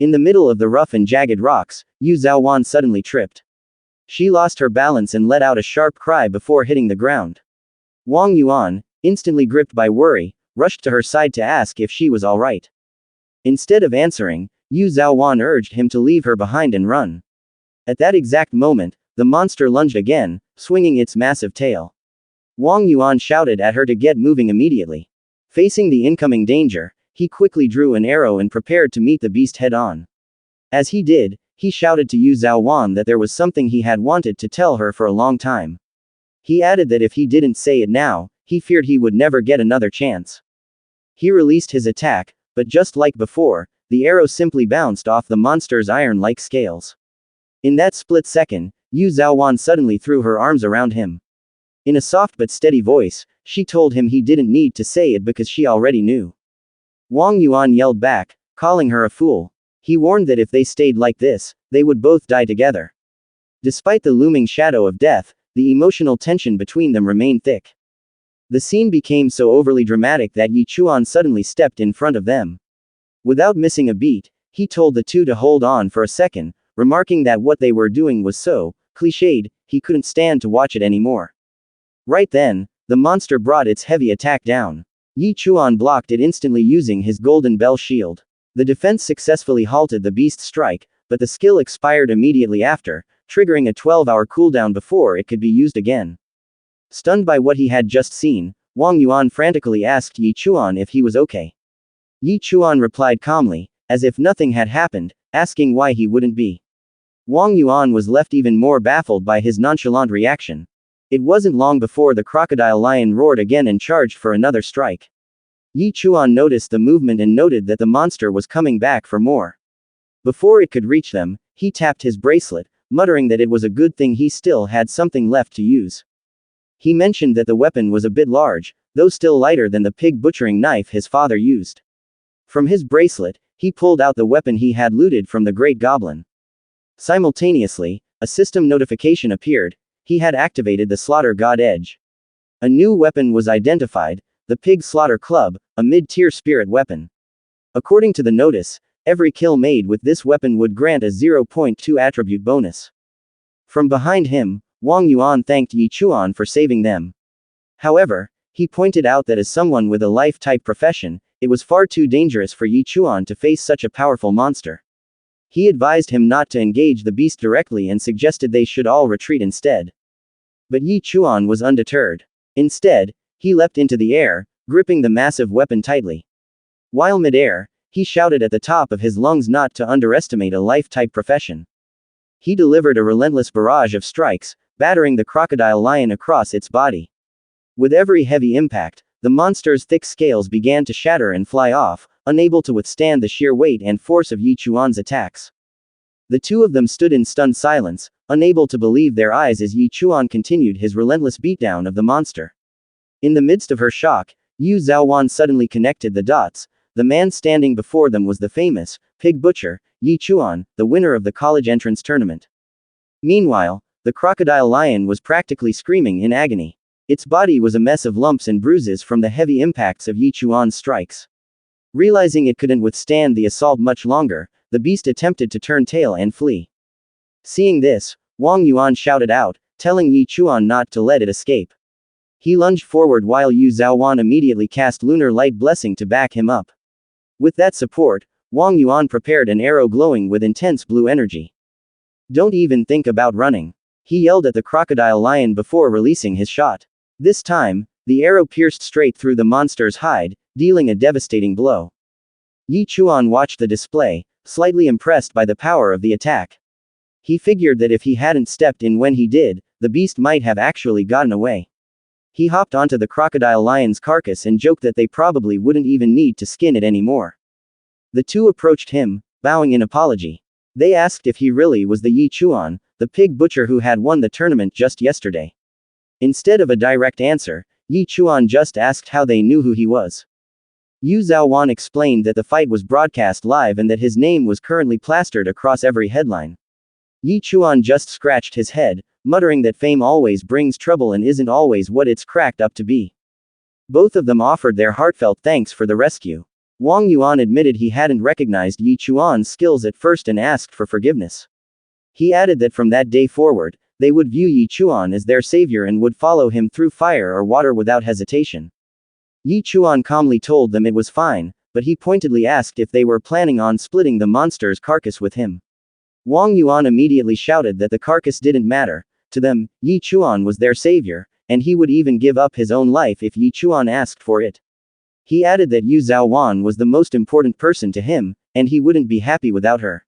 In the middle of the rough and jagged rocks, Yu Zhaowan suddenly tripped. She lost her balance and let out a sharp cry before hitting the ground. Wang Yuan, instantly gripped by worry, rushed to her side to ask if she was alright. Instead of answering, Yu Zhaowan urged him to leave her behind and run. At that exact moment, the monster lunged again, swinging its massive tail. Wang Yuan shouted at her to get moving immediately. Facing the incoming danger, he quickly drew an arrow and prepared to meet the beast head-on. As he did, he shouted to Yu Zhaowan that there was something he had wanted to tell her for a long time. He added that if he didn't say it now, he feared he would never get another chance. He released his attack, but just like before, the arrow simply bounced off the monster's iron-like scales. In that split second, Yu Zhaowan suddenly threw her arms around him. In a soft but steady voice, she told him he didn't need to say it because she already knew. Wang Yuan yelled back, calling her a fool. He warned that if they stayed like this, they would both die together. Despite the looming shadow of death, the emotional tension between them remained thick. The scene became so overly dramatic that Yi Chuan suddenly stepped in front of them. Without missing a beat, he told the two to hold on for a second, remarking that what they were doing was so cliched, he couldn't stand to watch it anymore. Right then, the monster brought its heavy attack down. Yi Chuan blocked it instantly using his golden bell shield. The defense successfully halted the beast's strike, but the skill expired immediately after, triggering a 12-hour cooldown before it could be used again. Stunned by what he had just seen, Wang Yuan frantically asked Yi Chuan if he was okay. Yi Chuan replied calmly, as if nothing had happened, asking why he wouldn't be. Wang Yuan was left even more baffled by his nonchalant reaction. It wasn't long before the crocodile lion roared again and charged for another strike. Yi Chuan noticed the movement and noted that the monster was coming back for more. Before it could reach them, he tapped his bracelet, muttering that it was a good thing he still had something left to use. He mentioned that the weapon was a bit large, though still lighter than the pig butchering knife his father used. From his bracelet, he pulled out the weapon he had looted from the Great Goblin. Simultaneously, a system notification appeared. He had activated the Slaughter God Edge. A new weapon was identified, the Pig Slaughter Club, a mid-tier spirit weapon. According to the notice, every kill made with this weapon would grant a 0.2 attribute bonus. From behind him, Wang Yuan thanked Yi Chuan for saving them. However, he pointed out that as someone with a life-type profession, it was far too dangerous for Yi Chuan to face such a powerful monster. He advised him not to engage the beast directly and suggested they should all retreat instead. But Yi Chuan was undeterred. Instead, he leapt into the air, gripping the massive weapon tightly. While mid-air, he shouted at the top of his lungs not to underestimate a life-type profession. He delivered a relentless barrage of strikes, battering the crocodile lion across its body. With every heavy impact, the monster's thick scales began to shatter and fly off, unable to withstand the sheer weight and force of Yi Chuan's attacks. The two of them stood in stunned silence, unable to believe their eyes as Yi Chuan continued his relentless beatdown of the monster. In the midst of her shock, Yu Zhaowan suddenly connected the dots. The man standing before them was the famous pig butcher, Yi Chuan, the winner of the college entrance tournament. Meanwhile, the crocodile lion was practically screaming in agony. Its body was a mess of lumps and bruises from the heavy impacts of Yi Chuan's strikes. Realizing it couldn't withstand the assault much longer, the beast attempted to turn tail and flee. Seeing this, Wang Yuan shouted out, telling Yi Chuan not to let it escape. He lunged forward while Yu Zhaowan immediately cast Lunar Light Blessing to back him up. With that support, Wang Yuan prepared an arrow glowing with intense blue energy. "Don't even think about running," he yelled at the crocodile lion before releasing his shot. This time, the arrow pierced straight through the monster's hide, dealing a devastating blow. Yi Chuan watched the display, slightly impressed by the power of the attack. He figured that if he hadn't stepped in when he did, the beast might have actually gotten away. He hopped onto the crocodile lion's carcass and joked that they probably wouldn't even need to skin it anymore. The two approached him, bowing in apology. They asked if he really was the Yi Chuan, the pig butcher who had won the tournament just yesterday. Instead of a direct answer, Yi Chuan just asked how they knew who he was. Yu Zhaowan explained that the fight was broadcast live and that his name was currently plastered across every headline. Yi Chuan just scratched his head, muttering that fame always brings trouble and isn't always what it's cracked up to be. Both of them offered their heartfelt thanks for the rescue. Wang Yuan admitted he hadn't recognized Yi Chuan's skills at first and asked for forgiveness. He added that from that day forward, they would view Yi Chuan as their savior and would follow him through fire or water without hesitation. Yi Chuan calmly told them it was fine, but he pointedly asked if they were planning on splitting the monster's carcass with him. Wang Yuan immediately shouted that the carcass didn't matter. To them, Yi Chuan was their savior, and he would even give up his own life if Yi Chuan asked for it. He added that Yu Zhaowan was the most important person to him, and he wouldn't be happy without her.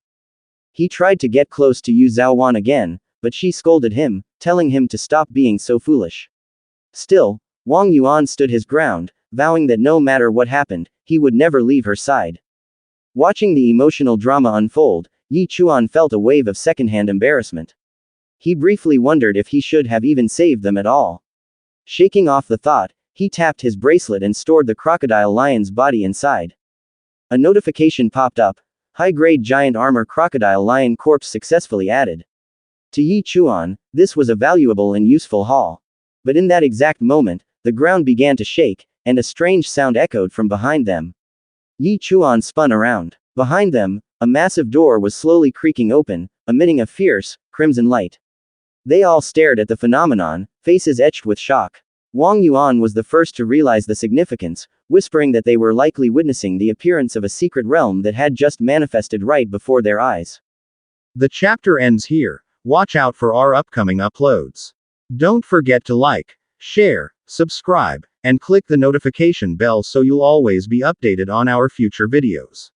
He tried to get close to Yu Zhaowan again, but she scolded him, telling him to stop being so foolish. Still, Wang Yuan stood his ground, vowing that no matter what happened, he would never leave her side. Watching the emotional drama unfold, Yi Chuan felt a wave of secondhand embarrassment. He briefly wondered if he should have even saved them at all. Shaking off the thought, he tapped his bracelet and stored the crocodile lion's body inside. A notification popped up: high-grade giant armor crocodile lion corpse successfully added. To Yi Chuan, this was a valuable and useful haul. But in that exact moment, the ground began to shake, and a strange sound echoed from behind them. Yi Chuan spun around. Behind them, a massive door was slowly creaking open, emitting a fierce, crimson light. They all stared at the phenomenon, faces etched with shock. Wang Yuan was the first to realize the significance, whispering that they were likely witnessing the appearance of a secret realm that had just manifested right before their eyes. The chapter ends here. Watch out for our upcoming uploads. Don't forget to like, share, subscribe, and click the notification bell so you'll always be updated on our future videos.